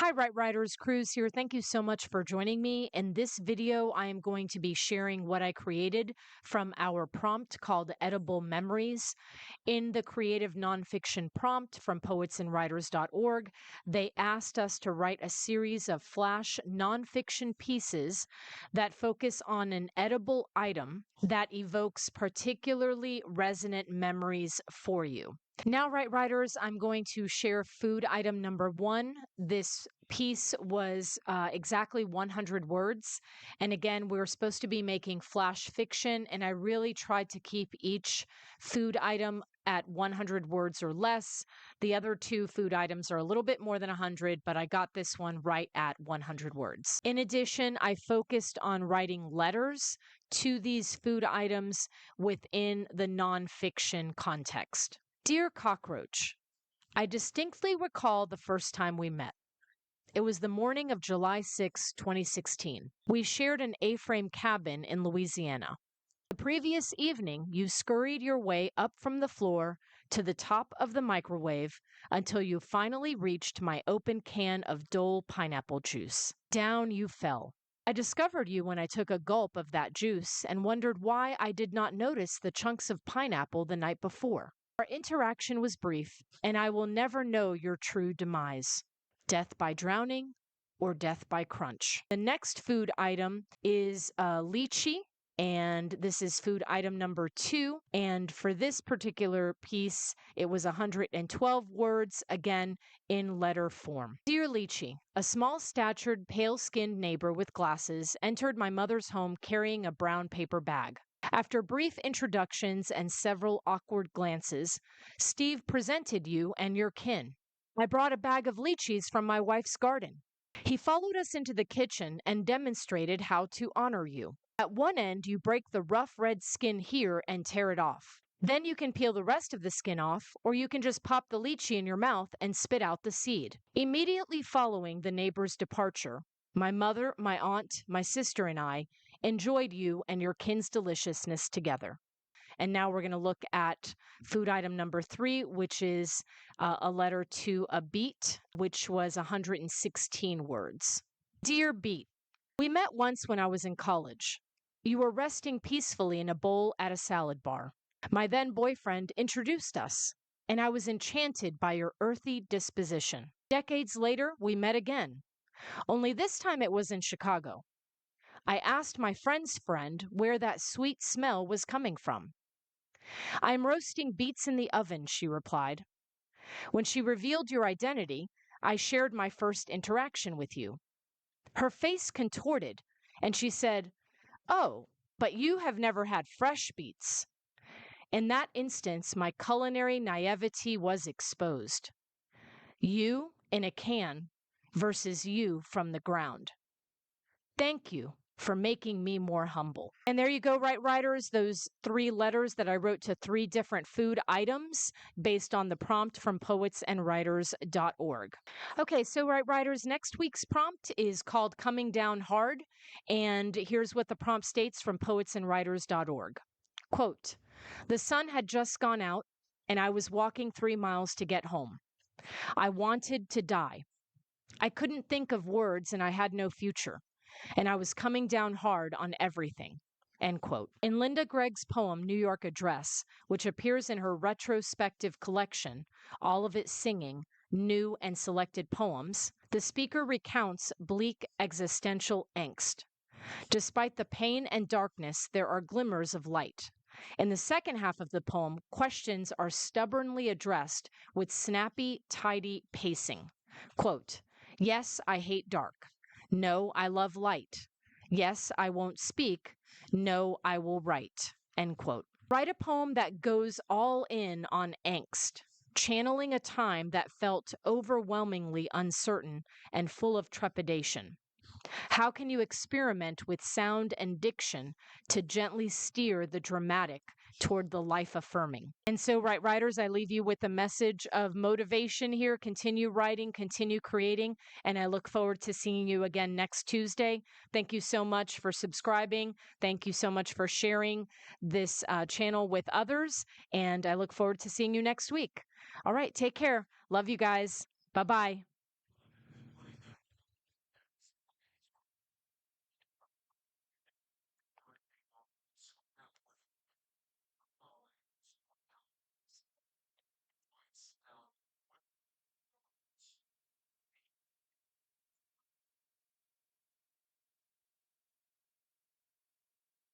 Hi, Right Writers, Cruz here. Thank you so much for joining me. In this video, I am going to be sharing what I created from our prompt called Edible Memories. In the creative nonfiction prompt from poetsandwriters.org, they asked us to write a series of flash nonfiction pieces that focus on an edible item that evokes particularly resonant memories for you. Now, Right Writers, I'm going to share food item number one. This piece was exactly 100 words. And again, we're supposed to be making flash fiction, and I really tried to keep each food item at 100 words or less. The other two food items are a little bit more than 100, but I got this one right at 100 words. In addition, I focused on writing letters to these food items within the nonfiction context. Dear Cockroach, I distinctly recall the first time we met. It was the morning of July 6, 2016. We shared an A-frame cabin in Louisiana. The previous evening, you scurried your way up from the floor to the top of the microwave until you finally reached my open can of Dole pineapple juice. Down you fell. I discovered you when I took a gulp of that juice and wondered why I did not notice the chunks of pineapple the night before. Our interaction was brief, and I will never know your true demise. Death by drowning or death by crunch. The next food item is lychee, and this is food item number 2. And for this particular piece, it was 112 words, again, in letter form. Dear Lychee, a small-statured, pale-skinned neighbor with glasses entered my mother's home carrying a brown paper bag. After brief introductions and several awkward glances, Steve presented you and your kin. I brought a bag of lychees from my wife's garden. He followed us into the kitchen and demonstrated how to honor you. At one end, you break the rough red skin here and tear it off. Then you can peel the rest of the skin off, or you can just pop the lychee in your mouth and spit out the seed. Immediately following the neighbor's departure, my mother, my aunt, my sister, and I enjoyed you and your kin's deliciousness together. And now we're going to look at food item number 3, which is a letter to a beet, which was 116 words. Dear Beet, we met once when I was in college. You were resting peacefully in a bowl at a salad bar. My then boyfriend introduced us, and I was enchanted by your earthy disposition. Decades later, we met again. Only this time it was in Chicago. I asked my friend's friend where that sweet smell was coming from. I am roasting beets in the oven, she replied. When she revealed your identity, I shared my first interaction with you. Her face contorted, and she said, "Oh, but you have never had fresh beets." In that instance, my culinary naivety was exposed. You in a can versus you from the ground. Thank you for making me more humble. And there you go, Right Writers, those 3 letters that I wrote to 3 different food items based on the prompt from poetsandwriters.org. Okay, so Right Writers, next week's prompt is called Coming Down Hard, and here's what the prompt states from poetsandwriters.org. Quote, the sun had just gone out, and I was walking 3 miles to get home. I wanted to die. I couldn't think of words, and I had no future. And I was coming down hard on everything. End quote. In Linda Gregg's poem, New York Address, which appears in her retrospective collection, All of It Singing, New and Selected Poems, the speaker recounts bleak existential angst. Despite the pain and darkness, there are glimmers of light. In the second half of the poem, questions are stubbornly addressed with snappy, tidy pacing. Quote, yes, I hate dark. No, I love light. Yes, I won't speak. No, I will write. End quote. Write a poem that goes all in on angst, channeling a time that felt overwhelmingly uncertain and full of trepidation. How can you experiment with sound and diction to gently steer the dramatic toward the life-affirming? And so, Right Writers, I leave you with a message of motivation here. Continue writing, continue creating, and I look forward to seeing you again next Tuesday. Thank you so much for subscribing. Thank you so much for sharing this channel with others, and I look forward to seeing you next week. All right, take care. Love you guys. Bye-bye.